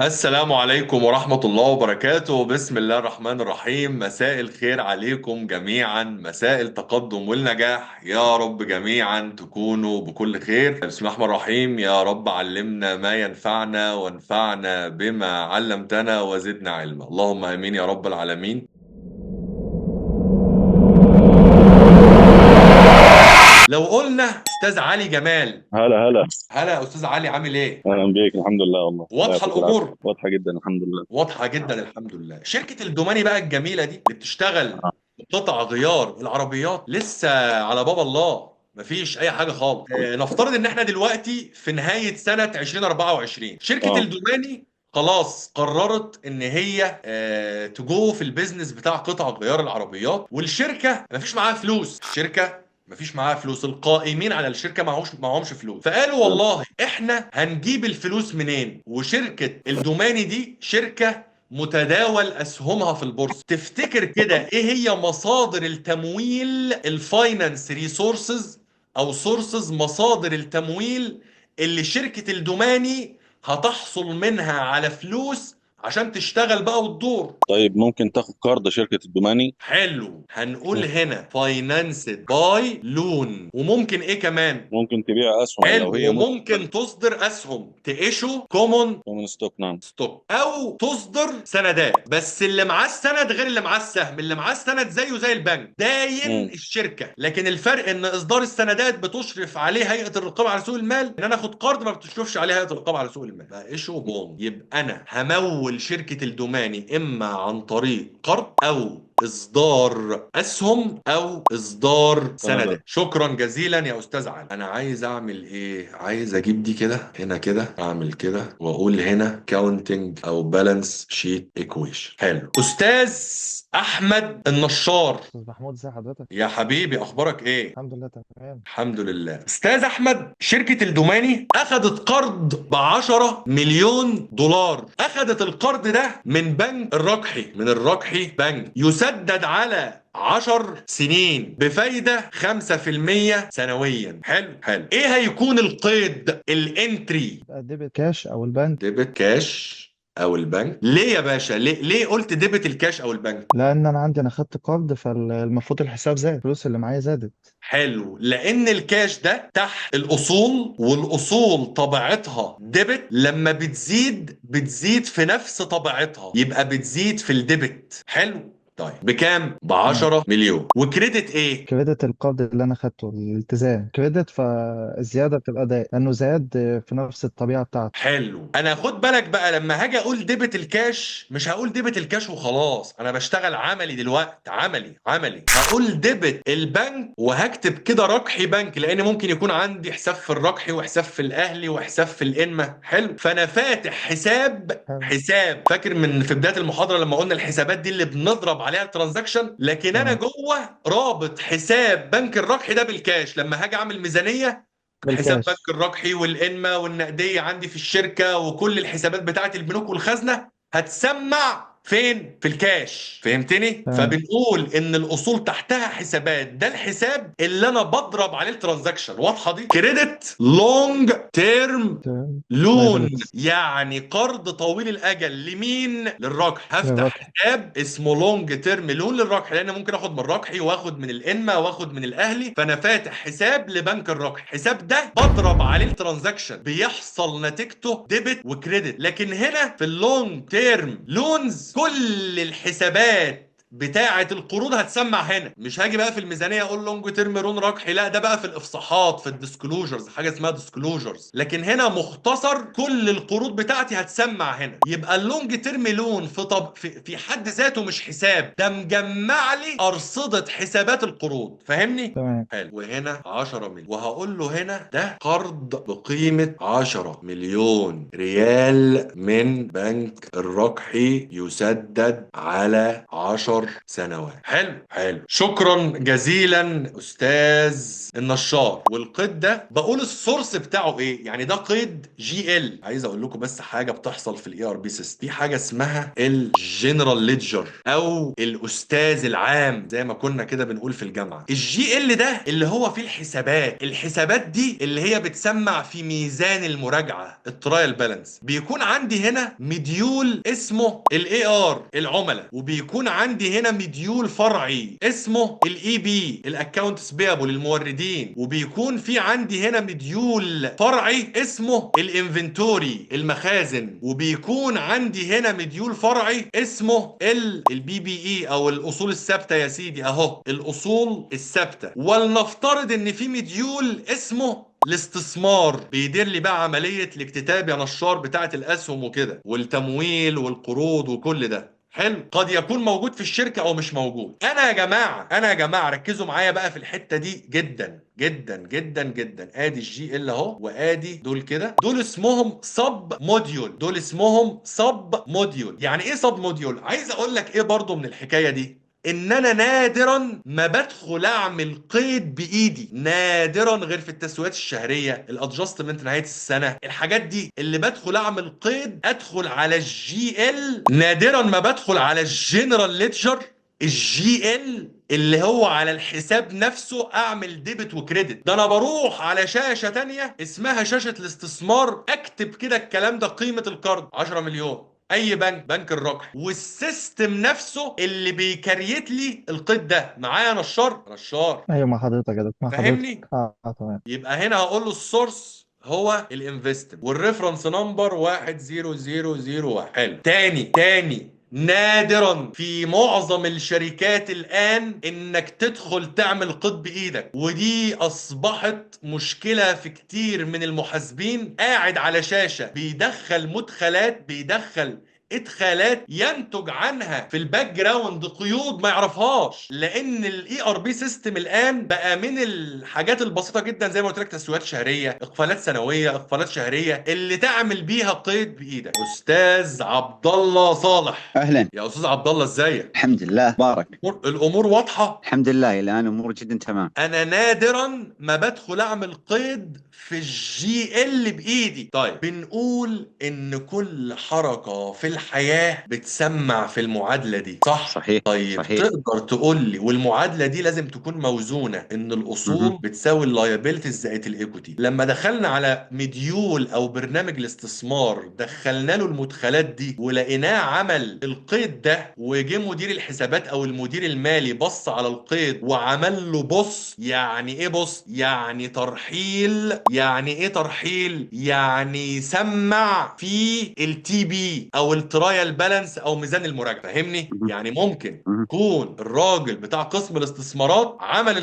السلام عليكم ورحمة الله وبركاته. بسم الله الرحمن الرحيم. مساء الخير عليكم جميعا، مساء التقدم والنجاح يا رب. جميعا تكونوا بكل خير. بسم الله الرحمن الرحيم. يا رب علمنا ما ينفعنا وانفعنا بما علمتنا وزدنا علما، اللهم امين يا رب العالمين. لو قلنا استاذ علي جمال. هلا هلا. هلا يا استاذ علي، عامل ايه؟ اهلا بيك، الحمد لله والله الله واضحة يعطيك العافيه، الامور؟ واضحه جدا الحمد لله. واضحة جدا الحمد لله. شركة الدوماني بقى الجميلة دي اللي بتشتغل قطع غيار العربيات لسه على باب الله، مفيش أي حاجة خالص. نفترض إن إحنا دلوقتي في نهاية سنة 2024. شركة اه الدوماني خلاص قررت ان هي تجو في البيزنس بتاع قطع غيار العربيات، والشركه مفيش معاها فلوس. الشركه مفيش معاها فلوس، القائمين على الشركه معهمش فلوس. فقالوا حلو. والله احنا هنجيب الفلوس منين؟ وشركه الدوماني دي شركه متداول اسهمها في البورصه. تفتكر كده ايه هي مصادر التمويل، الفاينانس ريسورسز او سورسز، مصادر التمويل اللي شركه الدوماني هتحصل منها على فلوس عشان تشتغل بقى وتدور؟ طيب ممكن تاخد كارد شركه الدوماني؟ حلو، هنقول هنا فاينانسد باي لون. وممكن ايه كمان؟ ممكن تبيع اسهم حلو، لو هي وممكن تصدر اسهم، تيشو كومون من ستوك، نعم. ستوك، او تصدر سندات. بس اللي معاه السند غير اللي معاه السهم. اللي معاه السند زيه زي البنك، داين امم الشركه، لكن الفرق ان اصدار السندات بتشرف عليه هيئه الرقابه على سوق المال، ان انا اخد قرض ما بتشرفش عليه هيئه الرقابه على سوق المال. بقى ايشو بوم. يبقى انا همول شركه الدوماني اما عن طريق قرض او اصدار اسهم او اصدار سندات. سندات. شكرا جزيلا يا استاذ علي. انا عايز اعمل ايه؟ عايز اجيب دي كده هنا كده، اعمل كده واقول هنا كاونتنج او بالانس شيت ايكويشن. حلو. استاذ احمد النشار، استاذ محمود، ازي حضرتك؟ يا حبيبي اخبارك ايه؟ الحمد لله تمام. الحمد لله. استاذ احمد، شركة الدوماني اخذت قرض ب 10 مليون دولار. اخذت القرض ده من بنك الرقحي، من الرقحي بنك، يسدد على 10 سنين بفايدة 5% سنويا. حلو حلو. ايه هيكون القيد الانتري؟ يبقى ديبت كاش او البنك. ديبت كاش او البنك. ليه يا باشا؟ ليه قلت ديبت الكاش او البنك؟ لان انا خدت قرض، فالمفروض الحساب زاد، الفلوس اللي معايا زادت. حلو، لان الكاش ده تحت الاصول، والاصول طبيعتها ديبت، لما بتزيد في نفس طبيعتها، يبقى بتزيد في الديبت. حلو. طيب بكام؟ ب تمام. 10 مليون. وكريدت ايه؟ كريدت القرض اللي انا خدته، الالتزام كريدت، فالزياده بتبقى ضايق لانه زاد في نفس الطبيعه بتاعته. حلو. انا خد بالك بقى، لما هاجي اقول ديبت الكاش مش هقول ديبت الكاش وخلاص، انا بشتغل عملي دلوقتي، عملي. هقول ديبت البنك، وهكتب كده رقحي بنك، لان ممكن يكون عندي حساب في الرقحي وحساب في الاهلي وحساب في الانمه. حلو. فانا فاتح حلو. حساب فاكر من في بدايه المحاضره لما قلنا الحسابات دي اللي بنضرب عليها الترانزاكشن، لكن انا تمام. جوه رابط حساب بنك الرقحي ده بالكاش. لما هاجي اعمل ميزانيه، حساب بنك بالكاش. الرقحي والإنمة والنقدية عندي في الشركة، وكل الحسابات بتاعت البنوك والخزنة هتسمع فين؟ في الكاش. فهمتني؟ تمام. فبنقول ان الاصول تحتها حسابات، ده الحساب اللي انا بضرب عليه الترانزاكشن. واضحه دي؟ كريدت لونج تيرم تمام. لون، لايبيلتي. يعني قرض طويل الاجل. لمين؟ للرقح. هفتح للرقم. حساب اسمه لونج تيرم لون للرقح، لان ممكن اخد من الرقحي واخد من الانما واخد من الاهلي. فانا فاتح حساب لبنك الرقح. الحساب ده بضرب عليه الترانزاكشن، بيحصل نتيجته ديبت وكريدت. لكن هنا في اللونج تيرم لونز كل الحسابات بتاعة القروض هتسمع هنا. مش هاجي بقى في الميزانية اقول لونج تيرم لون رقحي، لا، ده بقى في الافصاحات، في الديسكلوجرز، حاجة اسمها ديسكلوجرز. لكن هنا مختصر، كل القروض بتاعتي هتسمع هنا. يبقى اللونج تيرم لون في حد ذاته مش حساب، ده مجمع لي أرصدة حسابات القروض. فاهمني؟ تمام. حلو. وهنا 10 مليون، وهقول له هنا ده قرض بقيمة 10 مليون ريال من بنك الرقحي، يسدد على 10 10 سنوات. حلو حلو، شكرا جزيلا استاذ النشار. والقيد ده بقول السورس بتاعه ايه؟ يعني ده قيد جي ال. عايز اقول لكم بس حاجه بتحصل في الاي ار بي سيستم، في حاجه اسمها الجنرال ليدجر او الاستاذ العام زي ما كنا كده بنقول في الجامعه. الجي ال ده اللي هو فيه الحسابات. الحسابات دي اللي هي بتسمع في ميزان المراجعه، الترايل بالانس. بيكون عندي هنا مديول اسمه الاي ار، العملاء، وبيكون عندي هنا مديول فرعي اسمه الاي بي، الاكونتس بيبل، الموردين، وبيكون في عندي هنا مديول فرعي اسمه الانفنتوري، المخازن، وبيكون عندي هنا مديول فرعي اسمه البي بي اي او الاصول الثابته. يا سيدي اهو الاصول الثابته. ولنفترض ان في مديول اسمه الاستثمار بيدير لي بقى عمليه الاكتتاب يا نشار بتاعه الاسهم وكده، والتمويل والقروض وكل ده. حلو، قد يكون موجود في الشركه او مش موجود. انا يا جماعه ركزوا معايا بقى في الحته دي جدا جدا جدا جدا. ادي الجي ال اهو، وادي دول كده، دول اسمهم سب موديول. دول اسمهم سب موديول. يعني ايه سب موديول؟ عايز اقول لك ايه برضو من الحكايه دي، ان انا نادرا ما بدخل اعمل قيد بايدي، نادرا، غير في التسويات الشهريه، الادجستمنت نهايه السنه، الحاجات دي اللي بدخل اعمل قيد ادخل على الجي ال. نادرا ما بدخل على الجنرال ليدجر، الجي ال اللي هو على الحساب نفسه اعمل ديبت وكريدت. ده انا بروح على شاشه تانية اسمها شاشه الاستثمار، اكتب كده الكلام ده، قيمه القرض 10 مليون، اي بنك، بنك الرقح، والسيستم نفسه اللي بيكريت لي القيد ده معايا. نشار ايوه مع حضرتك كده، مع حضرتك. فاهمني؟ تمام. يبقى هنا هقول له السورس هو الانفستم، والريفرنس نمبر 10001. حلو. تاني نادرا في معظم الشركات الان انك تدخل تعمل قيد بايدك، ودي اصبحت مشكلة في كتير من المحاسبين. قاعد على شاشة بيدخل مدخلات، بيدخل ادخالات ينتج عنها في الباك جراوند قيود ما يعرفهاش، لان الاي ار بي سيستم الان بقى من الحاجات البسيطه جدا زي ما قلت لك، تسويات شهريه، اقفالات سنويه، اقفالات شهريه، اللي تعمل بيها قيد بايدك. استاذ عبد الله صالح، اهلا. يا استاذ عبد الله ازيك؟ الحمد لله بارك. الامور واضحه؟ الحمد لله الان امور جدا تمام. انا نادرا ما بدخل اعمل قيد في الجي ال بايدي. طيب بنقول ان كل حركة في الحياة بتسمع في المعادلة دي، صح؟ صحيح. طيب صحيح. تقدر تقول لي، والمعادلة دي لازم تكون موزونة، ان الاصول بتساوي اللايبيلتيز زائد الايكوتي. لما دخلنا على مديول او برنامج الاستثمار دخلنا له المدخلات دي ولقيناه عمل القيد ده، وجه مدير الحسابات او المدير المالي بص على القيد وعمل له بص. يعني ايه بص؟ يعني ترحيل. يعني ايه ترحيل؟ يعني سمع في التي بي او الترايل بالانس او ميزان المراجعه. فاهمني؟ يعني ممكن يكون الراجل بتاع قسم الاستثمارات عمل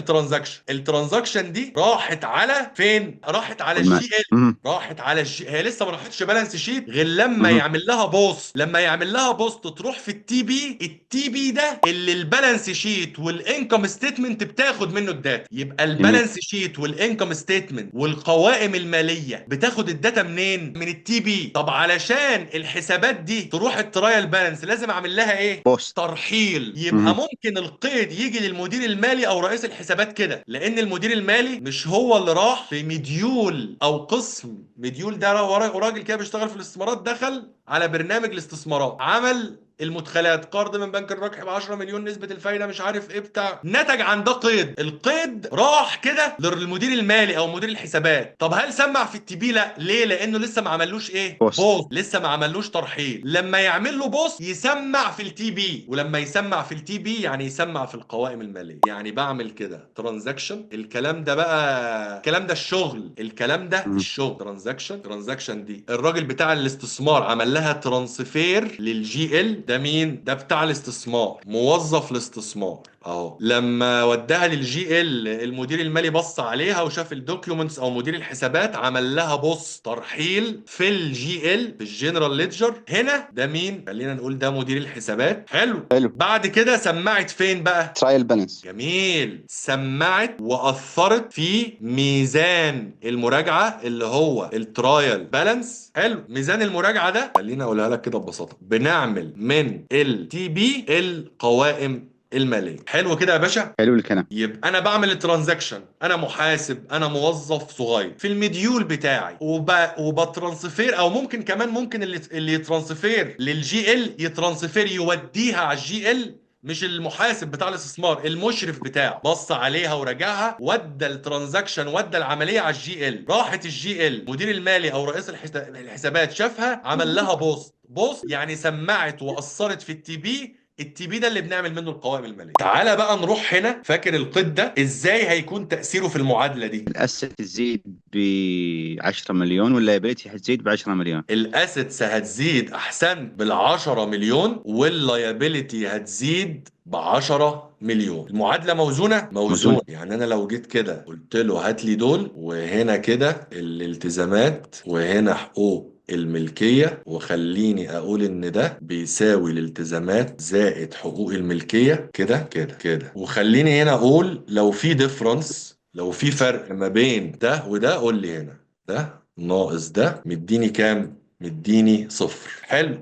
الترانزاكشن دي راحت على فين؟ راحت على الجي ال، راحت على هي لسه ما راحتش بالانس شيت غير لما يعمل لها بوست. لما يعمل لها بوست تروح في التي بي ده اللي البالانس شيت والانكم ستيتمنت بتاخد منه الداتا. يبقى البالانس شيت والانكم ستيتمنت والقوائم الماليه بتاخد الداتا منين؟ من التي بي. طب علشان الحسابات دي تروح الترايل بالانس لازم اعمل لها ايه؟ بوست. ترحيل. يبقى ممكن القيد يجي للمدير المالي او رئيس الحسابات كده، لان المدير المالي مش هو اللي راح في مديول او قسم. مديول ده راجل كده بيشتغل في الاستثمارات، دخل على برنامج الاستثمارات، عمل المدخلات، قرض من بنك الرقح ب 10 مليون، نسبة الفايدة مش عارف ايه بتاع، نتج عن ده قيد. القيد راح كده للمدير المالي او مدير الحسابات. طب هل سمع في التي بي؟ لا. ليه؟ لانه لسه ما عملوش ايه؟ بوست. لسه ما عملوش ترحيل. لما يعمل له بوست يسمع في التي بي، ولما يسمع في التي بي يعني يسمع في القوائم المالية. يعني بعمل كده ترانزاكشن. الكلام ده بقى، الكلام ده الشغل، الكلام ده الشغل. ترانزاكشن دي الراجل بتاع الاستثمار عمل لها ترانسفير للجي ال. ده مين؟ ده بتاع الاستثمار، موظف الاستثمار اهو. لما وداها للجي ال المدير المالي بص عليها وشاف الدوكيومنتس، او مدير الحسابات عمل لها بص ترحيل في الجي ال في الجنرال ليدجر. هنا ده مين؟ خلينا نقول ده مدير الحسابات. حلو. بعد كده سمعت فين بقى؟ ترايل بالانس. جميل. سمعت واثرت في ميزان المراجعه اللي هو الترايل بالانس. حلو. ميزان المراجعه ده خلينا اقولها لك كده ببساطه، بنعمل من من التي بي القوائم الماليه. حلو كده يا باشا. حلو الكلام. يبقى انا بعمل الترانزاكشن، انا محاسب، انا موظف صغير في المديول بتاعي وبترانسفير، او ممكن كمان ممكن اللي يترانسفير للجي ال يترانسفير يوديها على الجي ال، مش المحاسب بتاع الاستثمار، المشرف بتاعه بص عليها وراجعها، ودى الترانزاكشن، ودى العمليه على الجي ال، راحت الجي ال مدير المالي او رئيس الحسابات شافها، عمل لها بوست يعني سمعت واثرت في التي بي. التي بي ده اللي بنعمل منه القوائم الماليه. تعالى بقى نروح هنا، فاكر القيد ده ازاي هيكون تاثيره في المعادله دي؟ الاسد تزيد ب 10 مليون ولا اللايبيلتي حتزيد ب 10 مليون؟ الاسيتس هتزيد احسن بال10 مليون، واللايبيليتي هتزيد ب10 مليون. المعادله موزونه موزون. يعني انا لو جيت كده قلت له هات لي دول، وهنا كده الالتزامات، وهنا حقوق الملكية، وخليني أقول إن ده بيساوي الالتزامات زائد حقوق الملكية، كده كده كده، وخليني هنا أقول لو في ديفرنس، لو في فرق ما بين ده وده، قول لي هنا ده ناقص ده مديني كام؟ مديني صفر.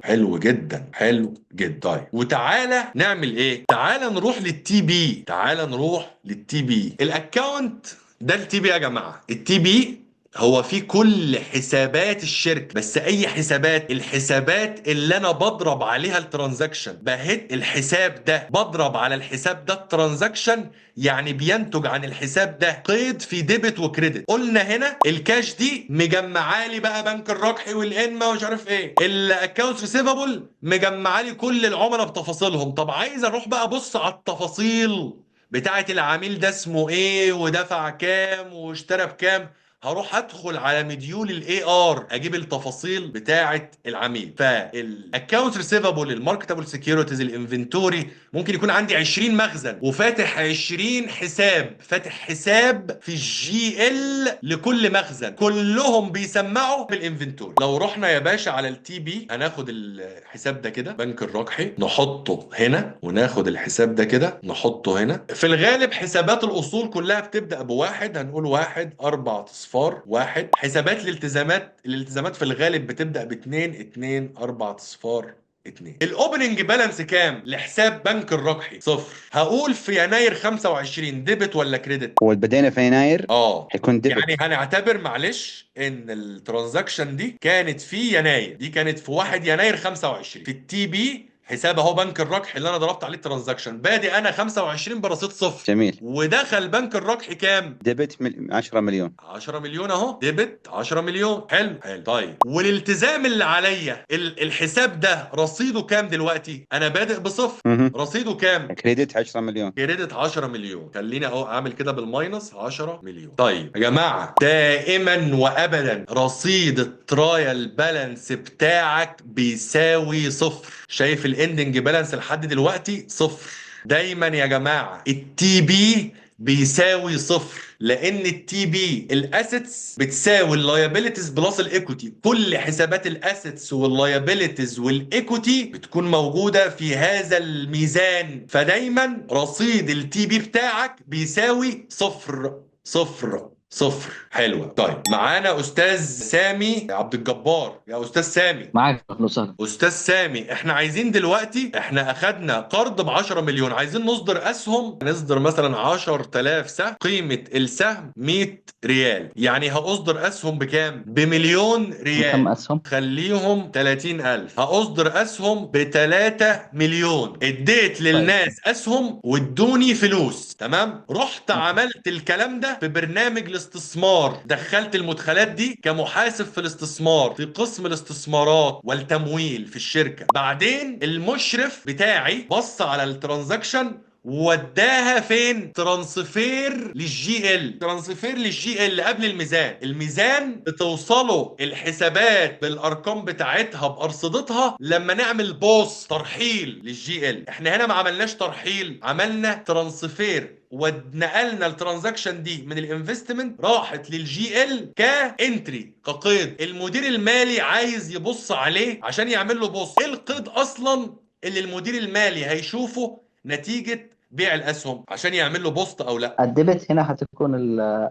حلو جدا، حلو جدا. طيب وتعالى نعمل ايه؟ تعالى نروح للتي بي، تعالى نروح للتي بي. الاكونت ده التي بي يا جماعه. التي بي هو في كل حسابات الشركه، بس اي حسابات؟ الحسابات اللي انا بضرب عليها الترانزاكشن، بهت الحساب ده بضرب على الحساب ده الترانزاكشن، يعني بينتج عن الحساب ده قيد في ديبت وكريدت. قلنا هنا الكاش دي مجمعالي بقى بنك الربح والانما ومش عارف ايه، الاكونت ريسيفبل مجمعالي كل العملاء بتفاصيلهم. طب عايز اروح بقى ابص على التفاصيل بتاعه العميل ده اسمه ايه ودفع كام واشترى بكام، هروح ادخل على مديول الاي ار، اجيب التفاصيل بتاعه العميل. فالاكونت ريسيفبل، الماركتابل سكيورتيز، الانفنتوري، ممكن يكون عندي 20 مخزن وفاتح 20 حساب، فاتح حساب في الجي ال لكل مخزن، كلهم بيسمعوا بالانفنتوري. لو رحنا يا باشا على التي بي، هناخد الحساب ده كده بنك الربحي نحطه هنا، وناخد الحساب ده كده نحطه هنا. في الغالب حسابات الاصول كلها بتبدا بواحد، هنقول واحد 4 اصفار واحد. حسابات الالتزامات في الغالب بتبدا باتنين 2 4 اصفار 2. الاوبننج بالانس كام لحساب بنك الربحي؟ صفر. هقول في يناير 25 ديبت ولا كريدت؟ هو بدينا في يناير حيكون ديبت. يعني هنعتبر معلش ان الترانزاكشن دي كانت في يناير، دي كانت في 1 يناير 25. في التي بي حساب اهو بنك الربح اللي انا ضربت عليه الترانزاكشن، بادئ انا 25 برصيد صفر. جميل. ودخل بنك الربح كام؟ ديبت 10 مليون. 10 مليون اهو، ديبت 10 مليون. حلو. طيب والالتزام اللي عليا الحساب ده رصيده كام دلوقتي؟ انا بادئ بصفر، رصيده كام؟ كريدت 10 مليون. كريدت 10 مليون. خليني اهو اعمل كده بالماينس 10 مليون. طيب يا جماعه، دائما وابدا رصيد الترايل بالانس بتاعك بيساوي صفر. شايف الاندنج بالانس لحد دلوقتي صفر. دايما يا جماعه التي بي بيساوي صفر، لان التي بي الاسيتس بتساوي اللايبيليتيز بلس الايكوتي. كل حسابات الاسيتس واللايبيليتيز والايكوتي بتكون موجوده في هذا الميزان، فدايما رصيد التي بي بتاعك بيساوي صفر صفر صفر. حلوة. طيب معانا استاذ سامي عبد الجبار. يا استاذ سامي. معاك. اهلا وسهلا. استاذ سامي، احنا عايزين دلوقتي، احنا اخدنا قرض ب 10 مليون، عايزين نصدر اسهم، نصدر مثلا 10,000 سهم، قيمة السهم 100 ريال، يعني هاصدر اسهم بكام؟ بمليون ريال. كم اسهم؟ خليهم 30,000. هاصدر اسهم ب3 مليون. اديت للناس اسهم وادوني فلوس، تمام. رحت عملت الكلام ده في برنامج الاستثمار، دخلت المدخلات دي كمحاسب في الاستثمار في قسم الاستثمارات والتمويل في الشركة. بعدين المشرف بتاعي بص على الترانزاكشن وداها فين؟ ترانسفير للجي ال. ترانسفير للجي ال قبل الميزان. الميزان بتوصله الحسابات بالارقام بتاعتها بارصدتها لما نعمل بوس ترحيل للجي ال. احنا هنا ما عملناش ترحيل، عملنا ترانسفير، ونقلنا الترانزاكشن دي من الانفستمنت راحت للجي ال كانتري، كقيد. المدير المالي عايز يبص عليه عشان يعمل له بوس. ايه القيد اصلا اللي المدير المالي هيشوفه نتيجة بيع الاسهم عشان يعمل له بوست او لا؟ الديبت هنا هتكون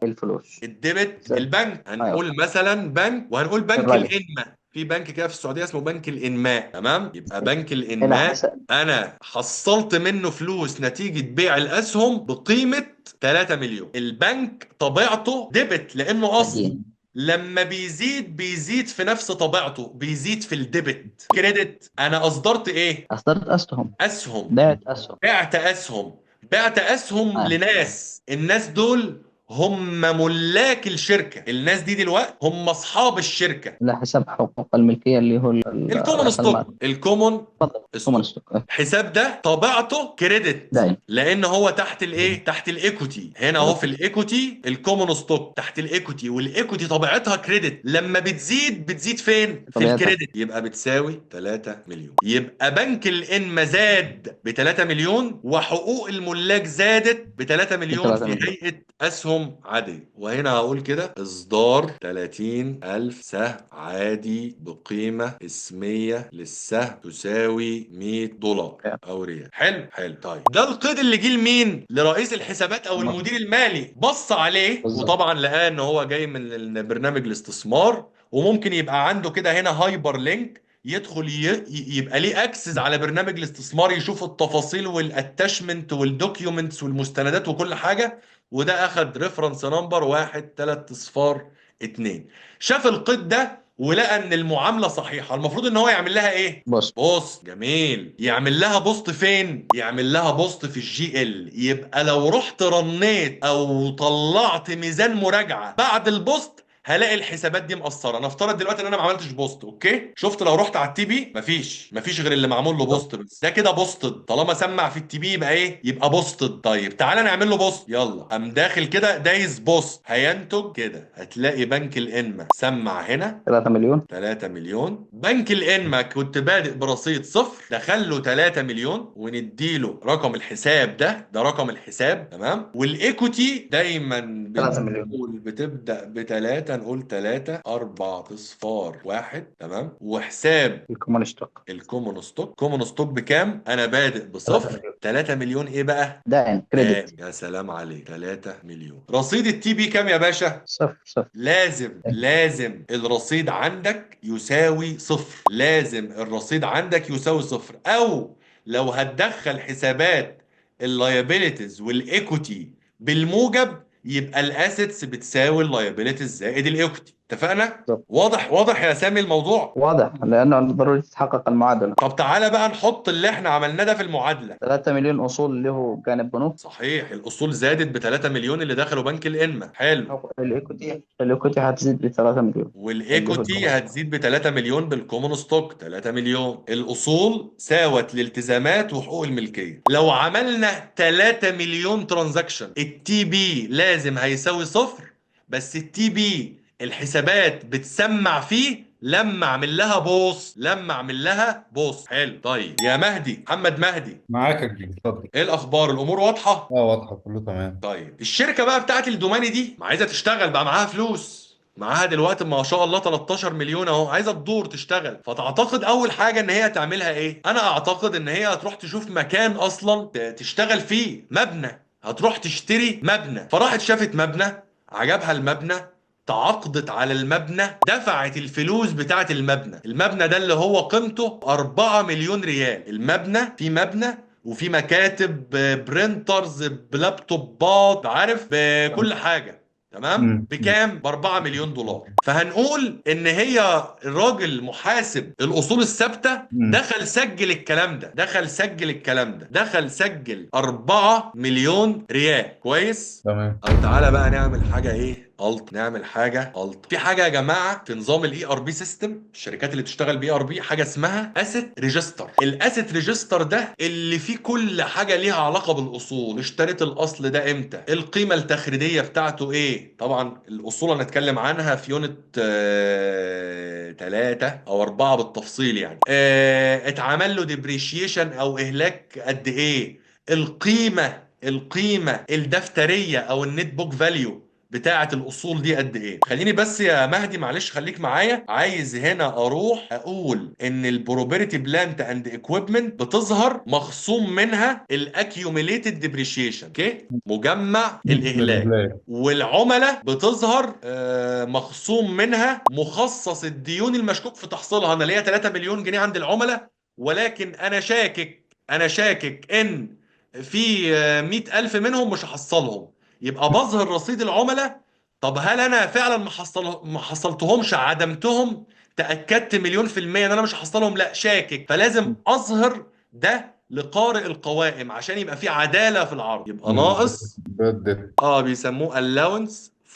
الفلوس. الديبت البنك، هنقول مثلا بنك، وهنقول بنك الربح. الانما في بنك كده في السعوديه اسمه بنك الانماء، تمام؟ يبقى بنك إلى الانماء حسب. انا حصلت منه فلوس نتيجه بيع الاسهم بقيمه 3 مليون. البنك طبيعته ديبت لانه اصل، مدين. لما بيزيد في نفس طبيعته، بيزيد في الديبت. كريدت انا اصدرت ايه؟ أصدرت أسهم. اسهم. بعت أسهم. بعت اسهم آه. لناس، الناس دول هم ملاك الشركه، الناس دي دلوقتي هم اصحاب الشركه. على حسب حقوق الملكية اللي هو الكومون رأس المال. ستوك، الكومون تفضل. كومون ستوك. ستوك. حساب ده طبيعته كريدت داين. لان هو تحت الايه؟ تحت الايكوتي. هنا اهو في الايكوتي الكومون ستوك تحت الايكوتي، والايكوتي طبيعتها كريدت، لما بتزيد فين؟ في طبيعتها. الكريدت، يبقى بتساوي 3 مليون. يبقى بنك الانما زاد ب 3 مليون، وحقوق الملاك زادت ب 3 مليون 3 في مليون. هيئة اسهم عادية. وهنا هقول كده اصدار 30,000 سهم عادي بقيمة اسمية للسهم تساوي $100 او ريال. حلو. طيب ده القيد اللي جه لمين؟ لرئيس الحسابات او المدير المالي. بص عليه بالظبط. وطبعا لقاه ان هو جاي من برنامج الاستثمار، وممكن يبقى عنده كده هنا هايبر لينك يدخل يبقى ليه اكسس على برنامج الاستثمار، يشوف التفاصيل والاتاشمنت والدوكيومنتس والمستندات وكل حاجه. وده اخد ريفرنس نمبر 1 3 ص 2. شاف القيد ده ولقى ان المعامله صحيحه، المفروض ان هو يعمل لها ايه؟ بص. بوست. جميل. يعمل لها بوست فين؟ يعمل لها بوست في الجي ال. يبقى لو رحت رنيت او طلعت ميزان مراجعه بعد البوست هلاقي الحسابات دي مقصره. نفترض دلوقتي ان انا ما عملتش بوست، اوكي؟ شفت لو رحت على التي بي مفيش غير اللي معمول له بوست بس، ده كده بوستد. طالما سمع في التي بي يبقى ايه؟ يبقى بوستد. طيب تعالى نعمل له بوست، يلا. قام داخل كده دايس بوست، هينتج كده. هتلاقي بنك الانما سمع هنا 3 مليون. 3 مليون. بنك الانما كنت بادئ برصيد صفر، دخل له 3 مليون، ونديله رقم الحساب ده رقم الحساب، تمام؟ والايكوتي دايما 3 مليون. بنقول بتبدأ بتلاتة، نقول 3 4 صفار 1، تمام؟ وحساب الكومون ستوك. الكومون ستوك. كومون ستوك بكام؟ انا بادئ 3 بصفر. مليون. 3 مليون ايه بقى؟ دائن كريدت. يا سلام عليك، 3 مليون. رصيد التي بي كام يا باشا؟ صفر. لازم الرصيد عندك يساوي صفر. لازم الرصيد عندك يساوي صفر. او لو هتدخل حسابات اللايبيليتيز والايكوتي بالموجب، يبقى الاسيتس بتساوي اللايبيليتيز زائد الايكوتي. اتفقنا؟ بالظبط. واضح يا سامي الموضوع؟ واضح، لأنه ضروري تتحقق المعادلة. طب تعالى بقى نحط اللي احنا عملناه ده في المعادلة. 3 مليون أصول اللي هو كان بنوك. صحيح، الاصول زادت ب 3 مليون اللي دخلوا بنك الانما. حلو. الإيكوتي هتزيد ب 3 مليون اللي هو والايكوتي الكومون. هتزيد ب 3 مليون بالكومون ستوك. 3 مليون. الاصول ساوت الالتزامات وحقوق الملكيه. لو عملنا 3 مليون ترانزاكشن، التي بي لازم هيساوي صفر، بس التي بي الحسابات بتسمع فيه لما اعمل لها بوست. حلو. طيب يا مهدي، محمد مهدي، معاك يا كبير، اتفضل. ايه الاخبار؟ الامور واضحه؟ واضحه، كله تمام. طيب الشركه بقى بتاعت الدوماني دي ما عايزه تشتغل بقى، معاها فلوس، معاها دلوقتي ما شاء الله 13 مليون اهو، عايزه تدور تشتغل. فتعتقد اول حاجه ان هي هتعملها ايه؟ انا اعتقد ان هي هتروح تشوف مكان اصلا تشتغل فيه، مبنى. هتروح تشتري مبنى. فراحت شافت مبنى، عجبها المبنى، تعاقدت على المبنى، دفعت الفلوس بتاعت المبنى ده اللي هو قيمته 4 مليون ريال. المبنى، في مبنى وفي مكاتب، برينترز، بلابتوبات، عارف، بكل حاجة، تمام؟ بكام؟ ب 4 مليون دولار. فهنقول ان هي الراجل محاسب الاصول الثابته دخل سجل 4 مليون ريال. كويس. تمام. او تعالى بقى نعمل حاجه ايه؟ في حاجه يا جماعه في نظام الاي ار بي سيستم، الشركات اللي بتشتغل باي ار بي، حاجه اسمها اسيت ريجستر. الاسيت ريجستر ده اللي فيه كل حاجه ليها علاقه بالاصول. اشتريت الاصل ده امتى؟ القيمه التخريجيه بتاعته ايه؟ طبعا الاصول هنتكلم عنها في يونت 3 او 4 بالتفصيل يعني. اتعمل له ديبريشيشن او اهلاك قد ايه؟ القيمه الدفتريه او النت بوك فاليو بتاعه الاصول دي قد ايه. خليني بس يا مهدي معلش خليك معايا، عايز هنا اروح اقول ان البروبرتي بلانت اند اكويبمنت بتظهر مخصوم منها الاكيوميليتد ديبريشيشن، اوكي، مجمع الاهلاك. بالله. والعملاء بتظهر مخصوم منها مخصص الديون المشكوك في تحصيلها. انا ليا 3 مليون جنيه عند العملاء، ولكن انا شاكك ان في 100,000 منهم مش هحصلهم، يبقى بظهر رصيد العملاء. طب هل انا فعلا ما حصلتهمش، عدمتهم، تأكدت مليون في المية ان انا مش هحصلهم؟ لا، شاكك، فلازم اظهر ده لقارئ القوائم عشان يبقى في عدالة في العرض. يبقى ناقص بدل. بيسموه allowance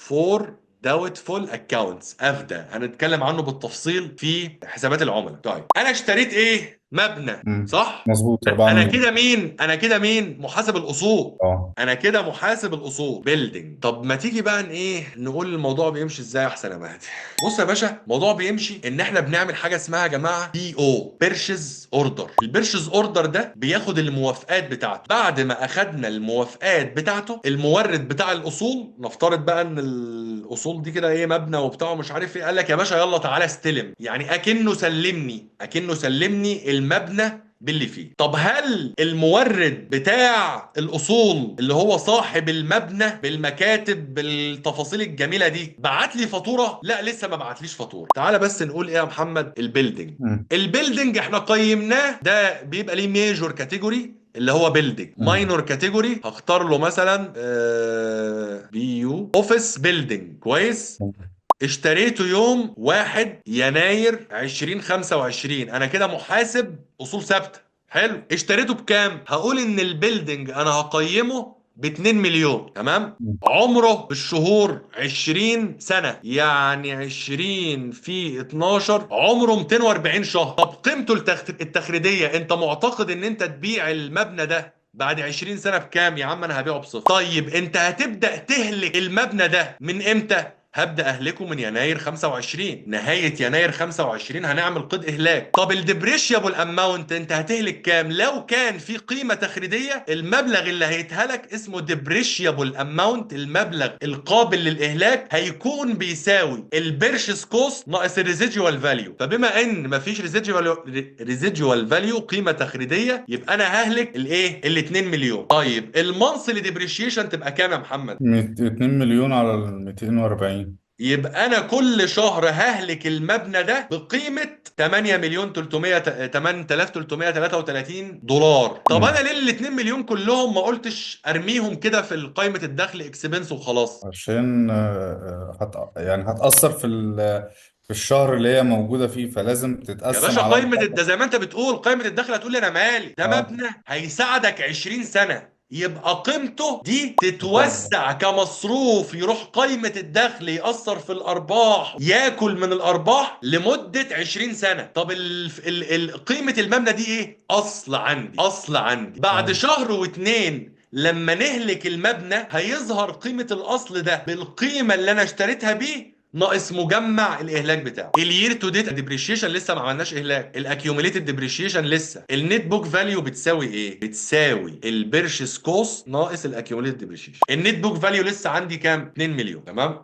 for doubtful accounts، افدا هنتكلم عنه بالتفصيل في حسابات العملاء. طيب انا اشتريت ايه؟ مبنى، صح؟ مظبوط 4 انا مليون. كده مين؟ انا كده مين؟ محاسب الاصول. اه انا كده محاسب الاصول بيلدينج. طب ما تيجي بقى ايه نقول الموضوع بيمشي ازاي احسن يا مهدي. بص يا باشا، الموضوع بيمشي ان احنا بنعمل حاجه اسمها يا جماعه بي او، بيرشيز اوردر. البيرشيز اوردر ده بياخد الموافقات بتاعته. بعد ما اخدنا الموافقات بتاعته، المورد بتاع الاصول، نفترض بقى ان الاصول دي كده ايه، مبنى وبتاع ومش عارف ايه، قال لك يا باشا يلا تعالى استلم، يعني اكنه سلمني المبنى باللي فيه. طب هل المورد بتاع الاصول اللي هو صاحب المبنى بالمكاتب بالتفاصيل الجميله دي بعت لي فاتوره؟ لا، لسه ما بعتليش فاتوره. تعالى بس نقول ايه يا محمد. البيلدينج احنا قيمناه، ده بيبقى ليه ميجور كاتيجوري اللي هو بيلدينج، ماينور كاتيجوري هختار له مثلا بي يو اوفيس بيلدينج، كويس. اشتريته يوم 1 يناير 2025، انا كده محاسب اصول ثابته. حلو، اشتريته بكام؟ هقول ان البيلدينج انا هقيمه ب 2 مليون، تمام. عمره بالشهور 20 سنة، يعني 20 في 12 عمره 240 شهر. طب قيمته التخريدية، انت معتقد ان انت تبيع المبنى ده بعد 20 سنة بكام؟ يا عم انا هبيعه بصفر. طيب انت هتبدأ تهلك المبنى ده من امتى؟ هبدأ أهلكه من يناير 25، نهاية يناير 25 هنعمل قيد إهلاك. طب الديبريشيبل أماونت أنت هتهلك كام؟ لو كان في قيمة تخريدية، المبلغ اللي هيتهلك اسمه ديبريشيبل أماونت، المبلغ القابل للإهلاك هيكون بيساوي البيرشيس كوست ناقص الريزيديوال فاليو. فبما إن مفيش ريزيديوال فاليو، قيمة تخريدية، يبقى أنا ههلك الإيه؟ ال 2 مليون. طيب المنثلي ديبريشيشن تبقى كام يا محمد؟ 2 مليون على ال 240. يبقى انا كل شهر ههلك المبنى ده بقيمه 8 مليون 300 8333 دولار. طب انا ليه ال 2 مليون كلهم ما قلتش ارميهم كده في قائمه الدخل اكسبنس وخلاص؟ عشان يعني هتأثر في الشهر اللي هي موجودة فيه، فلازم يا تتقسم باشا على قائمه أربعة. ده زي ما انت بتقول، قائمه الدخل هتقول لي انا مالي، ده اه مبنى هيساعدك 20 سنه، يبقى قيمته دي تتوسع كمصروف يروح قائمة الدخل، يأثر في الأرباح، ياكل من الأرباح لمدة 20 سنة. طب قيمة المبنى دي إيه؟ أصل عندي بعد شهر واتنين لما نهلك المبنى هيظهر قيمة الأصل ده بالقيمة اللي أنا اشتريتها بيه ناقص مجمع الاهلاك بتاعه. الير تو ديت ديبريشيشن لسه ما عملناش اهلاك، الاكيوميليتد ديبريشيشن لسه. النت بوك فاليو بتساوي ايه؟ بتساوي البيرشيس كوست ناقص الاكيوميليتد ديبريشيشن. النت بوك فاليو لسه عندي كام؟ 2 مليون، تمام.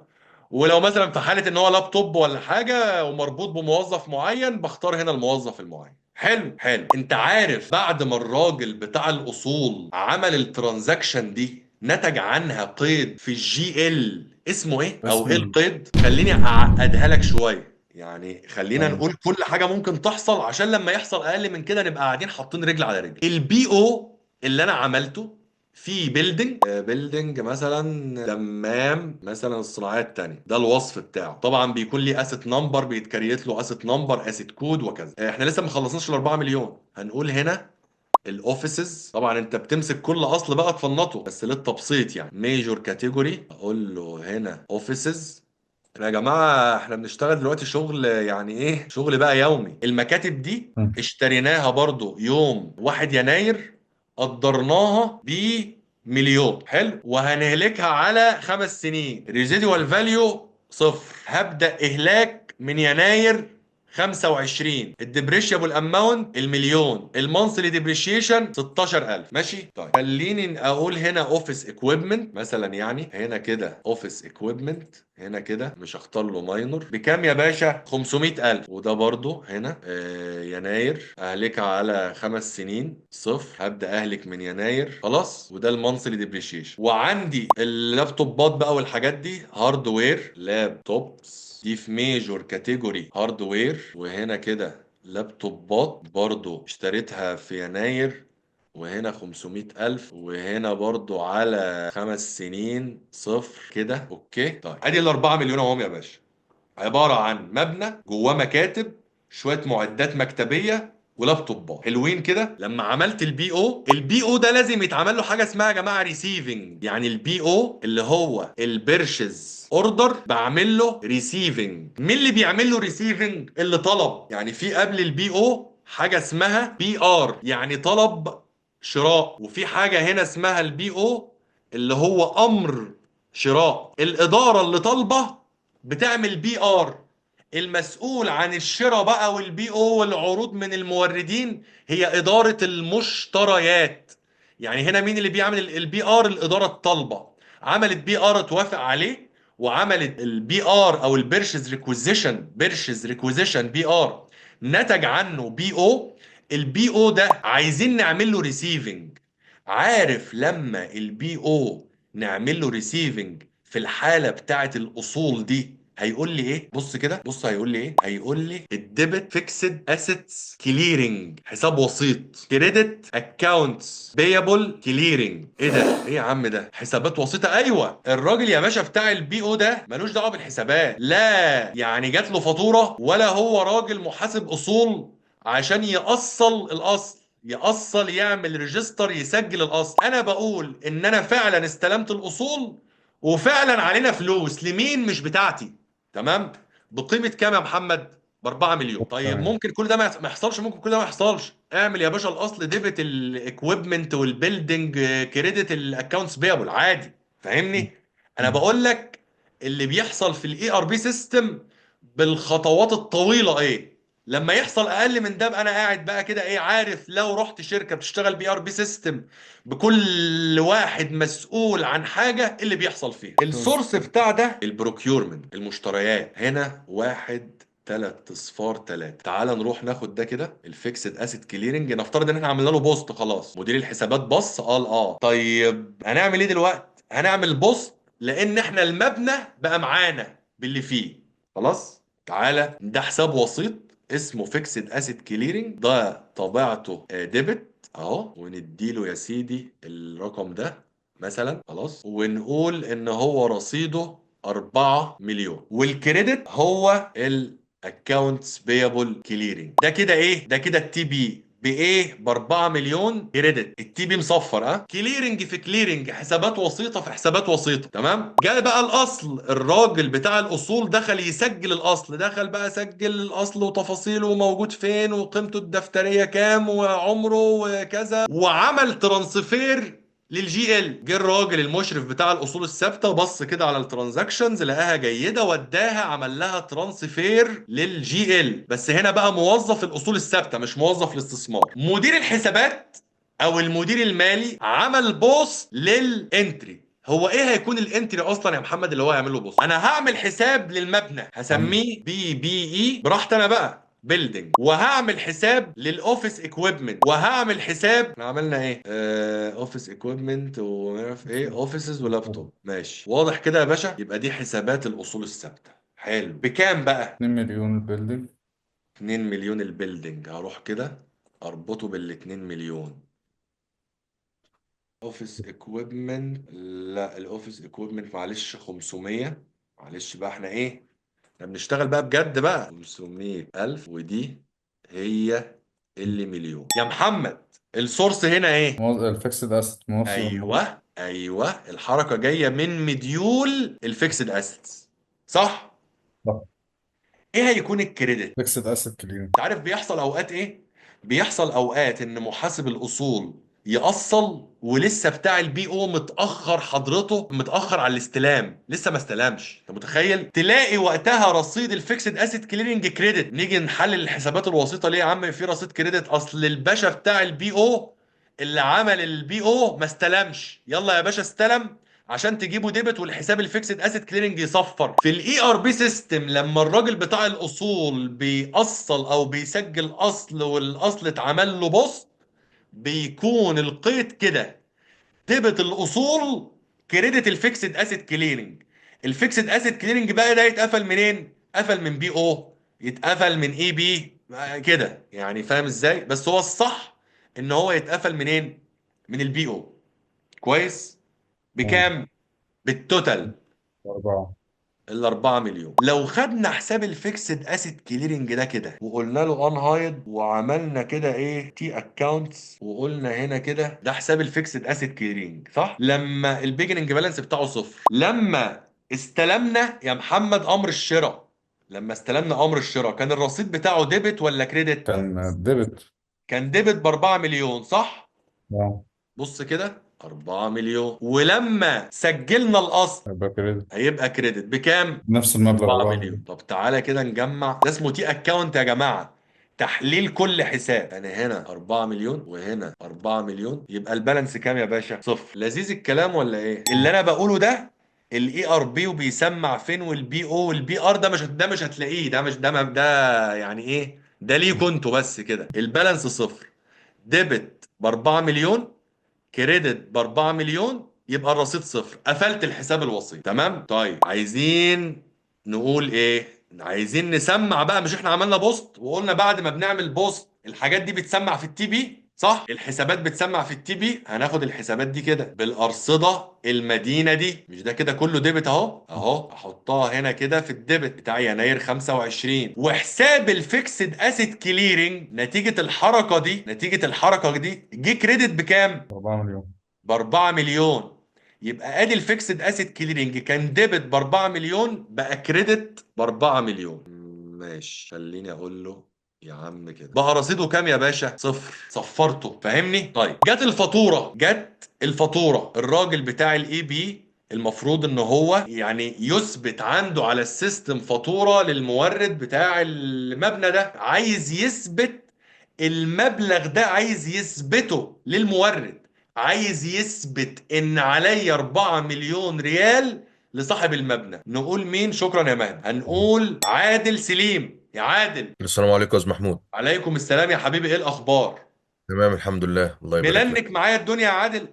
ولو مثلا في حاله ان هو لابتوب ولا حاجه ومربوط بموظف معين، بختار هنا الموظف المعين. حلو. انت عارف بعد ما الراجل بتاع الاصول عمل الترانزاكشن دي نتج عنها قيد في الجي ال اسمه ايه؟ او ايه اسم القيد؟ خليني اعقدها لك شويه، يعني خلينا اه نقول كل حاجه ممكن تحصل عشان لما يحصل اقل من كده نبقى قاعدين حاطين رجل على رجل. البي او اللي انا عملته في بيلدينج مثلا دمام مثلا الصناعيه التانيه، ده الوصف بتاعه. طبعا بيكون ليه اسيت نمبر، بيتكريت له اسيت نمبر، اسيت كود، وكذا. احنا لسه ما خلصناش ال 4 مليون. هنقول هنا الاوفيسز، طبعا انت بتمسك كل اصل بقى تفنطه، بس للتبسيط يعني. ميجور كاتيجوري اقول له هنا اوفيسز. يا جماعه احنا بنشتغل دلوقتي شغل، يعني ايه شغل بقى يومي. المكاتب دي اشتريناها برضو يوم 1 يناير، قدرناها بمليون، حلو، وهنهلكها على 5 سنين. ريزيدوال فاليو صفر. هبدأ إهلاك من يناير 25. الديبريشيبل اماونت المليون. المانثلي ديبريشيشن 16000. ماشي طيب، خليني اقول هنا اوفيس اكويبمنت مثلا، يعني هنا كده اوفيس اكويبمنت، هنا كده مش هختار له ماينور. بكام يا باشا؟ 500000. وده برضو هنا يناير، اهلك على 5 سنين صفر، هبدا اهلك من يناير خلاص. وده المانثلي ديبريشيشن. وعندي اللابتوبات بقى والحاجات دي، هاردوير لابتوبس دي في ميجور كاتيجوري هاردوير. وهنا كده لابتوبات برضو اشتريتها في يناير، وهنا 500000. وهنا برضو على 5 سنين صفر كده. اوكي طيب، ادي ال4 مليون اهم يا باشا. عبارة عن مبنى جواه مكاتب، شوية معدات مكتبية، ولابتوبات حلوين كده. لما عملت البي او ده لازم يتعمل له حاجة اسمها يا جماعة ريسيفنج. يعني البي او اللي هو البيرشيز اوردر بعمل له ريسيفنج. مين اللي بيعمل له ريسيفنج؟ اللي طلب. يعني في قبل البي او حاجة اسمها بي ار، يعني طلب شراء. وفي حاجة هنا اسمها البي او اللي هو امر شراء. الإدارة اللي طالبة بتعمل بي ار. المسؤول عن الشراء بقى والبي او والعروض من الموردين هي إدارة المشتريات. يعني هنا مين اللي بيعمل البي ار؟ الإدارة الطالبة عملت بي ار توافق عليه، وعملت البي ار او البيرشيز ريكويزيشن بي ار، نتج عنه بي او. البي او ده عايزين نعمل له ريسيفنج. عارف لما البي او نعمل له ريسيفنج في الحالة بتاعت الأصول دي هيقول لي ايه؟ بص كده، بص هيقول لي ايه؟ هيقول لي الديبت فيكسد اسيتس كليرنج، حساب وسيط. كريدت اكاونتس بيبل كليرنج. ايه ده؟ ايه يا عم ده؟ حسابات وسيطة؟ ايوه. الراجل يا باشا بتاع البي او ده ملوش دعوة بالحسابات. لا يعني جات له فاتورة، ولا هو راجل محاسب اصول عشان يأصل الاصل، يأصل يعمل ريجستر يسجل الاصل. انا بقول ان انا فعلا استلمت الاصول، وفعلا علينا فلوس لمين؟ مش بتاعتي. تمام. بقيمة كام يا محمد؟ ب4 مليون. طيب تمام. ممكن كل ده ما يحصلش، ممكن كل ده ما يحصلش. اعمل يا باشا الاصل ديبت الاكويبمنت والبيلدنج كريدت الاكونتس بيبل عادي. فاهمني؟ انا بقول لك اللي بيحصل في الاي ار بي سيستم بالخطوات الطويلة ايه. لما يحصل اقل من ده بقى انا قاعد بقى كده ايه، عارف لو رحت شركة بتشتغل بي ار بي سيستم بكل واحد مسؤول عن حاجة إيه اللي بيحصل فيها. السورس بتاع ده البروكيورمنت، المشتريات. هنا 1 3 صفار 3. تعال نروح ناخد ده كده الفيكسد اسيت كليرنج. نفترض ان احنا عملنا له بوست خلاص، مدير الحسابات بص قال طيب هنعمل ايه دلوقتي؟ هنعمل بوست لان احنا المبنى بقى معانا باللي فيه خلاص. تعالى، ده حساب وسيط اسمه فيكسد اسيت كليرنج، ده طبيعته ديبت اهو. ونديله يا سيدي الرقم ده مثلا خلاص، ونقول ان هو رصيده 4 مليون. والكريدت هو الاكونتس بيبل كليرنج. ده كده ايه؟ ده كده التي بي بايه؟ ب4 مليون كريدت. التي بي مصفر كليرنج في كليرنج، حسابات وسيطه في حسابات وسيطه. تمام. جاء بقى الاصل، الراجل بتاع الاصول دخل يسجل الاصل، دخل بقى سجل الاصل وتفاصيله وموجود فين وقيمته الدفتريه كام وعمره وكذا، وعمل ترانسفير للجي ال. جه الراجل المشرف بتاع الاصول الثابته بص كده على الترانزاكشنز لقاها جيده، وداها عمل لها ترانسفير للجي ال. بس هنا بقى موظف الاصول الثابته مش موظف الاستثمار. مدير الحسابات او المدير المالي عمل بوست للانتري. هو ايه هيكون الانتري اصلا يا محمد اللي هو هيعمل له بوست؟ انا هعمل حساب للمبنى هسميه بي اي براحتي انا بقى بيلدينج، وهعمل حساب للاوفيس اكويبمنت، وهعمل حساب. احنا عملنا ايه؟ اوفيس اكويبمنت ومش عارف ايه، اوفيسز ولابتوب. ماشي واضح كده يا باشا. يبقى دي حسابات الاصول الثابته. حلو. بكام بقى؟ 2 مليون البيلدينج. 2 مليون البيلدينج. هروح كده اربطه بال2 مليون. اوفيس اكويبمنت، لا الاوفيس اكويبمنت معلش 500. معلش بقى احنا ايه، احنا بنشتغل بقى بجد بقى. 500 ألف، ودي هي اللي مليون يا محمد. السورس هنا ايه؟ الفيكسد اسيت موفر ايوه ايوه، الحركه جايه من مديول الفيكسد اسيتس صح. ايه هيكون الكريدت؟ فيكسد اسيت كليرنج. انت عارف بيحصل اوقات ايه؟ بيحصل اوقات ان محاسب الاصول يأصل ولسه بتاع البي او متأخر، حضرته متأخر على الاستلام، لسه ما استلمش. انت متخيل؟ تلاقي وقتها رصيد الفيكسد اسيت كليرنج كريدت. نيجي نحلل الحسابات الوسيطة، ليه يا عم في رصيد كريدت؟ اصل الباشا بتاع البي او اللي عمل البي او ما استلمش. يلا يا باشا استلم عشان تجيبوا ديبت والحساب الفيكسد اسيت كليرنج يصفر. في الاي ار بي سيستم لما الراجل بتاع الاصول بيأصل او بيسجل اصل والاصل اتعمل له بوست، بيكون القيد كده: ديبت الاصول كريدت الفيكسد اسيت كليرنج. الفيكسد اسيت كليرنج بقى ده يتقفل منين؟ قفل من بي او، يتقفل من اي بي كده يعني، فاهم ازاي؟ بس هو الصح ان هو يتقفل منين؟ من البي او. كويس. تمام. بكام؟ بالتوتال 4. ال 4 مليون. لو خدنا حساب الفيكسد اسيت كليرنج ده كده وقلنا له ان هايد، وعملنا كده ايه تي اكونتس، وقلنا هنا كده ده حساب الفيكسد اسيت كليرنج صح، لما البيجننج بالانس بتاعه صفر. لما استلمنا يا محمد امر الشراء، لما استلمنا امر الشراء كان الرصيد بتاعه ديبت ولا كريدت؟ كان ديبت. كان ديبت ب 4 مليون صح. اه. بص كده 4 مليون. ولما سجلنا الاصل يبقى كريدت هيبقى كريدت بكام؟ نفس المبلغ 4 4 مليون. مليون. طب تعالى كده نجمع، ده اسمه تي اكونت يا جماعه، تحليل كل حساب. انا هنا 4 مليون وهنا 4 مليون، يبقى البالانس كام يا باشا؟ صفر. لذيذ الكلام ولا ايه اللي انا بقوله ده؟ الاي ار بي وبيسمع فين، والبي او والبي ار ده مش هتلاقيه، ده يعني ايه، ده ليكوا انتوا بس كده. البالانس صفر، ديبت ب 4 مليون، كريدت ب 4 مليون، يبقى الرصيد صفر. قفلت الحساب الوسيط. تمام. طيب عايزين نقول ايه؟ عايزين نسمع بقى. مش احنا عملنا بوست وقلنا بعد ما بنعمل بوست الحاجات دي بتسمع في التي بي صح؟ الحسابات بتسمع في التي بي. هناخد الحسابات دي كده بالارصده المدينه دي، مش ده كده كله ديبت اهو اهو، احطها هنا كده في الديبت بتاع يناير 25. وحساب الفيكسد اسيت كليرنج نتيجه الحركه دي جه كريدت بكام؟ 4 مليون. ب 4 مليون. يبقى ادي الفيكسد اسيت كليرنج كان ديبت ب 4 مليون، بقى كريدت ب 4 مليون. ماشي، خليني اقول له يا عم كده بقى رصيده كام يا باشا؟ صفر. صفرته، فاهمني؟ طيب جت الفاتوره الراجل بتاع الاي بي المفروض ان هو يعني يثبت عنده على السيستم فاتوره للمورد بتاع المبنى ده، عايز يثبت المبلغ ده، عايز يثبته للمورد، عايز يثبت ان عليا 4 مليون ريال لصاحب المبنى. نقول مين؟ شكرا يا مهدي. هنقول عادل سليم. يا عادل. السلام عليكم يا استاذ محمود. عليكم السلام يا حبيبي، ايه الاخبار؟ تمام الحمد لله، الله يبارك لك. ملنك معايا الدنيا يا عادل.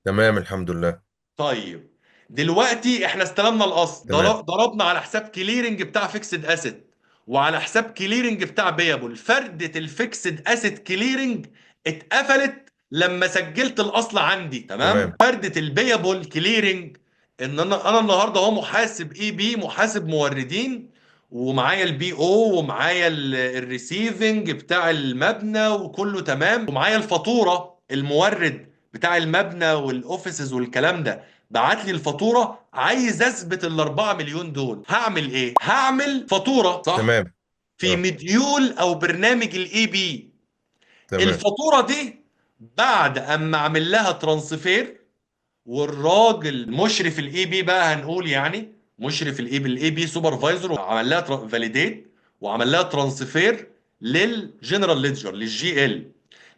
تمام الحمد لله. طيب دلوقتي احنا استلمنا الاصل، تمام. ضربنا على حساب كليرنج بتاع فيكسد اسيت وعلى حساب كليرنج بتاع بيبل. فردة الفيكسد اسيت كليرنج اتقفلت لما سجلت الاصل عندي. تمام. تمام. فردة البيبل كليرنج ان انا النهارده هو محاسب اي بي، محاسب موردين، ومعايا البي او، ومعايا الريسيفنج بتاع المبنى وكله تمام، ومعايا الفاتوره المورد بتاع المبنى والاوفيسز والكلام ده بعت لي الفاتوره. عايز اثبت ال 4 مليون دول، هعمل ايه؟ هعمل فاتوره صح تمام. في اه. مديول او برنامج الاي بي. تمام. الفاتوره دي بعد اما اعمل لها ترانسفير، والراجل مشرف الاي بي بقى هنقول يعني مشرف الاي بي سوبرفايزر، وعمل لها فاليديت وعمل لها ترانسفير للجنرال ليدجر للجي ال.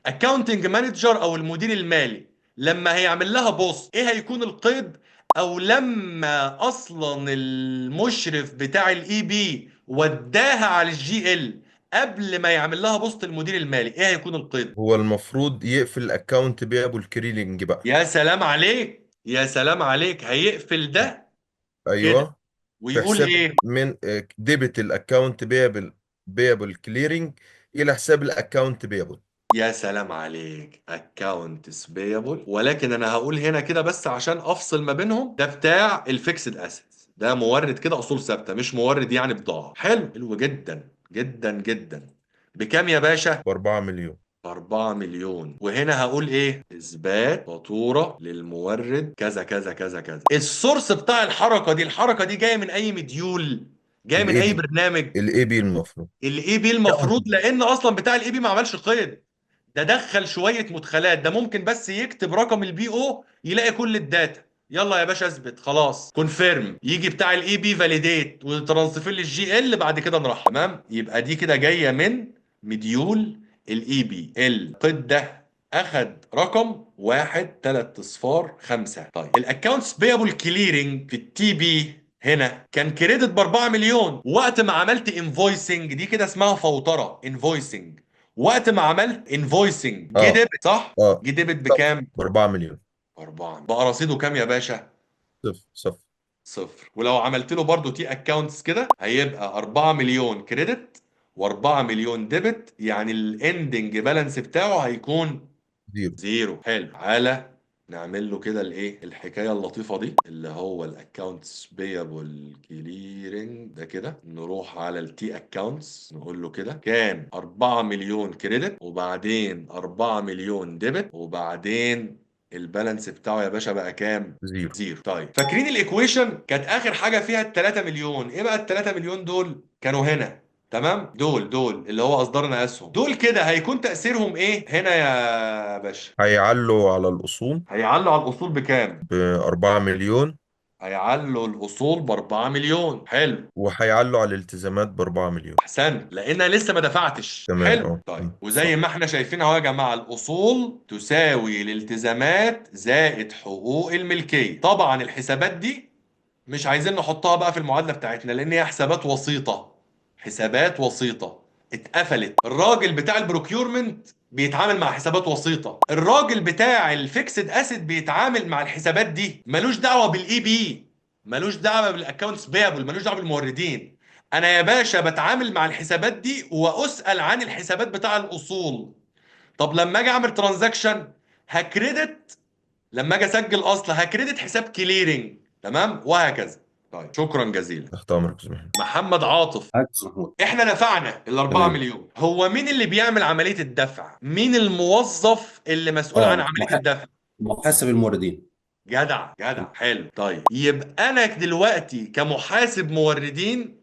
اكاونتنج مانجر او المدير المالي لما هيعمل لها بوست ايه هيكون القيد؟ او لما اصلا المشرف بتاع الاي بي وداها على الجي ال قبل ما يعمل لها بوست المدير المالي، ايه هيكون القيد؟ هو المفروض يقفل الاكونت بيابو الكريلينج بقى. يا سلام عليك، يا سلام عليك. هيقفل ده كده ايوه. في ويقول حساب ايه؟ من ديبت الاكونت بيابل كليرنج الى حساب الاكونت بيابل. يا سلام عليك، accounts payable. ولكن انا هقول هنا كده بس عشان افصل ما بينهم، ده بتاع الفيكسد اسيتس، ده مورد كده اصول ثابته، مش مورد يعني بضاعه. حلو، حلو جدا جدا جدا. بكام يا باشا؟ ب 4 مليون. 4 مليون. وهنا هقول ايه؟ اثبات فاتوره للمورد كذا كذا كذا كذا. السورس بتاع الحركه دي جايه من اي مديول؟ جايه من الاي اي بي برنامج؟ الاي بي المفروض. الاي بي المفروض، لان اصلا بتاع الاي بي ما عملش قيد. ده دخل شويه مدخلات، ده ممكن بس يكتب رقم البي او يلاقي كل الداتا. يلا يا باشا اثبت خلاص كونفيرم، يجي بتاع الاي بي فاليديت وترانسفير للجي ال، بعد كده نروح تمام. يبقى دي كده جايه من مديول الاي بي. القيد ده اخد رقم 1 3 صفار 5. طيب الاكونتس بيبل كليرنج في التي بي هنا كان كريدت ب 4 مليون. وقت ما عملت انفويسنج دي كده اسمها فوتره انفويسنج. وقت ما عملت انفويسنج جه اه ديبت صح؟ اه جه ديبت بكام؟ ب 4 مليون. 4. بقى رصيده كام يا باشا؟ صفر صفر. صفر. ولو عملت له برضو تي اكونتس كده هيبقى 4 مليون كريدت و4 مليون ديبت، يعني الاندنج بالانس بتاعه هيكون زيرو. زيرو. حلو. تعالى نعمل له كده الايه الحكايه اللطيفه دي اللي هو الاكونتس بيبل كليرنج ده كده. نروح على التي اكونتس نقول له كده كان 4 مليون كريدت وبعدين 4 مليون ديبت وبعدين البالانس بتاعه يا باشا بقى كام؟ زيرو. زيرو. طيب فاكرين الايكويشن كانت اخر حاجه فيها ال 3 مليون؟ ايه بقى ال 3 مليون دول؟ كانوا هنا تمام. دول اللي هو اصدرنا اسهم دول كده هيكون تاثيرهم ايه هنا يا باشا؟ هيعلوا على الأصول هيعلوا على الاصول بكام؟ ب 4 مليون، هيعلوا الاصول ب 4 مليون. حلو. وهيعلوا على الالتزامات ب 4 مليون. احسن، لان أنا لسه ما دفعتش. تمام حلو. اه. طيب وزي صح. ما احنا شايفين اهو يا جماعه، الاصول تساوي الالتزامات زائد حقوق الملكيه. طبعا الحسابات دي مش عايزين نحطها بقى في المعادله بتاعتنا لان هي حسابات وسيطه. حسابات وسيطه اتقفلت. الراجل بتاع البروكيورمنت بيتعامل مع حسابات وسيطه، الراجل بتاع الفيكسد اسيد بيتعامل مع الحسابات دي، ملوش دعوه بالاي بي، ملوش دعوه بالاكونتس بيبل، ملوش دعوه بالموردين. انا يا باشا بتعامل مع الحسابات دي واسال عن الحسابات بتاع الاصول. طب لما اجي اعمل ترانزاكشن هكريدت، لما اجي اسجل اصل هكريدت حساب كليرنج تمام وهكذا. طيب شكرا جزيلا. تحت أمرك يا زميلي. محمد عاطف، عكس محمود. احنا دفعنا ال 4 تمام. مليون، هو مين اللي بيعمل عملية الدفع؟ مين الموظف اللي مسؤول عن عملية الدفع؟ محاسب الموردين. جدع جدع. حلو. طيب يبقى انا دلوقتي كمحاسب موردين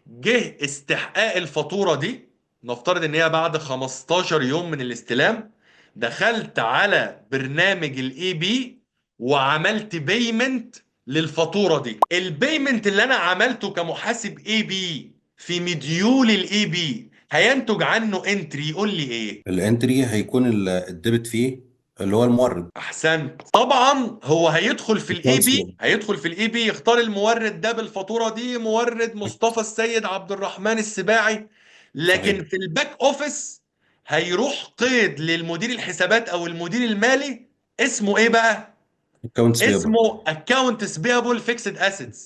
جه استحقاق الفاتورة دي، نفترض ان هي بعد 15 يوم من الاستلام، دخلت على برنامج الاي بي وعملت بيمنت للفاتورة دي. البيمنت اللي انا عملته كمحاسب اي بي في مديول الاي بي هينتج عنه انتري يقول لي ايه؟ الانتري هيكون الديبت فيه اللي هو المورد. احسنت. طبعا هو هيدخل في الاي الكونسيوم. بي، هيدخل في الاي بي يختار المورد ده بالفاتوره دي مورد مصطفى السيد عبد الرحمن السباعي، لكن صحيح. في الباك اوفيس هيروح قيد للمدير الحسابات او المدير المالي اسمه ايه بقى؟ اكونتس بيبل. اسمه accounts payable fixed assets،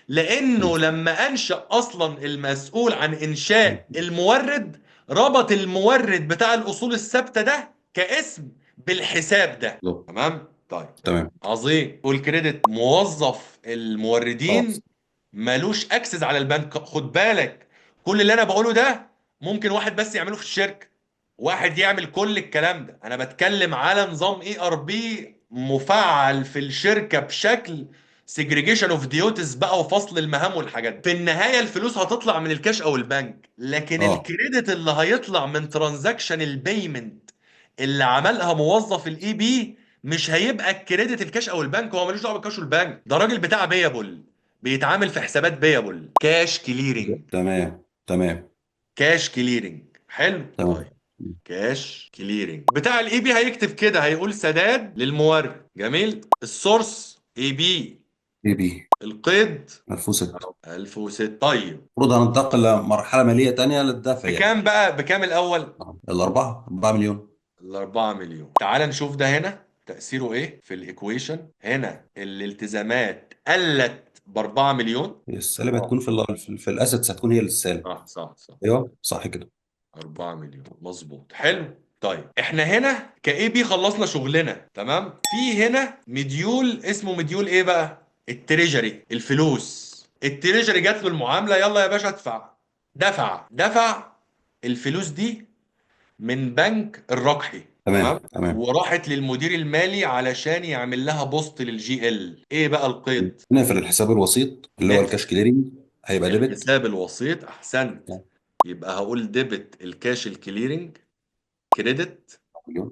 لانه لما انشا اصلا المسؤول عن انشاء المورد ربط المورد بتاع الاصول الثابته ده كاسم بالحساب ده. تمام. طيب تمام. عظيم. والكريدت موظف الموردين خلاص. ملوش اكسس على البنك. خد بالك كل اللي انا بقوله ده ممكن واحد بس يعمله في الشركه، واحد يعمل كل الكلام ده. انا بتكلم على نظام اي ار بي مفعل في الشركه بشكل سيجريجيشن اوف ديوتس بقى وفصل المهام والحاجات دي. في النهايه الفلوس هتطلع من الكاش او البنك، لكن الكريدت اللي هيطلع من ترانزاكشن البيمنت اللي عملها موظف الاي بي مش هيبقى الكريدت الكاش او البنك، هو ملوش دعوه بالكاش والبنك، ده راجل بتاع بيبل بيتعامل في حسابات بيبل كاش كليرنج. تمام. تمام. كاش كليرنج. حلو. تمام. طيب كاش كليرنج بتاع الاي بي هيكتب كده، هيقول سداد للمورد. جميل. السورس اي بي. اي بي القيد 1006. 1006. طيب المفروض هننتقل لمرحله ماليه تانية للدفع يعني. بكام بقى؟ بكام الاول؟ الاربعه 4 مليون. ال 4 مليون. تعال نشوف ده هنا تأثيره ايه في الايكويشن. هنا الالتزامات قلت ب 4 مليون. السالب هتكون في الاسيتس هتكون هي السالب. صح صح صح. ايوه صح كده. 4 مليون مظبوط. حلو. طيب احنا هنا كاي بي خلصنا شغلنا تمام. في هنا مديول اسمه مديول ايه بقى؟ التريجري، الفلوس. التريجري جات له المعامله، يلا يا باشا ادفع. دفع الفلوس دي من بنك الرقحي. تمام. تمام. وراحت للمدير المالي علشان يعمل لها بوست للجي ال. ايه بقى القيد؟ نقفل الحساب الوسيط اللي هو نقفل الكاش كليرنج هيبقى ديبت. الحساب الوسيط. احسنت. يبقى هقول ديبت الكاش الكليرنج، كريدت مليون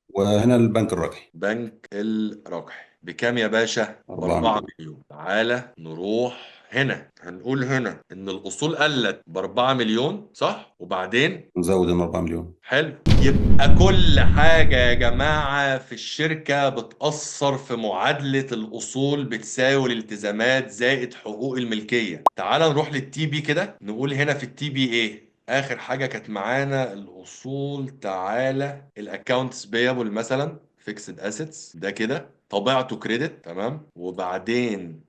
وهنا البنك الربحي بنك الرجحي بكام يا باشا؟ 4 ب 4 مليون. مليون. تعالى نروح هنا، هنقول هنا ان الاصول قلت ب 4 مليون صح؟ وبعدين نزود ال 4 مليون. حلو، يبقى كل حاجة يا جماعة في الشركة بتأثر في معادلة الأصول بتساوي الالتزامات زائد حقوق الملكية. تعال نروح للتي بي كده، نقول هنا في التي بي ايه آخر حاجة كانت معانا؟ الأصول. تعالى الأكاونتس بيبل مثلا، فيكسد أسيتس ده كده طبيعته كريدت تمام، وبعدين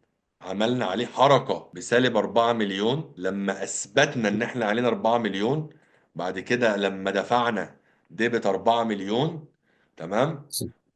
عملنا عليه حركة بسالب 4 مليون لما أثبتنا إن إحنا علينا 4 مليون. بعد كده لما دفعنا ديبت 4 مليون تمام.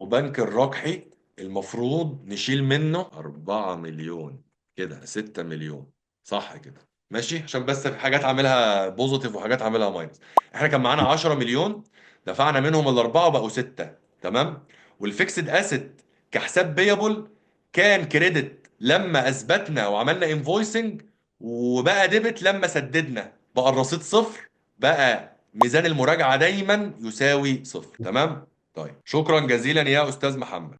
وبنك الرجحي المفروض نشيل منه 4 مليون، كده 6 مليون صح كده؟ ماشي، عشان بس في حاجات عاملها بوزيتيف وحاجات عاملها ماينس. احنا كان معانا 10 مليون، دفعنا منهم الاربعه بقوا 6 تمام. والفيكسد اسيت كحساب بيبل كان كريدت لما اثبتنا وعملنا انفويسنج، وبقى ديبت لما سددنا، بقى الرصيد صفر، بقى ميزان المراجعة دايما يساوي صفر تمام. طيب شكرا جزيلا يا أستاذ محمد.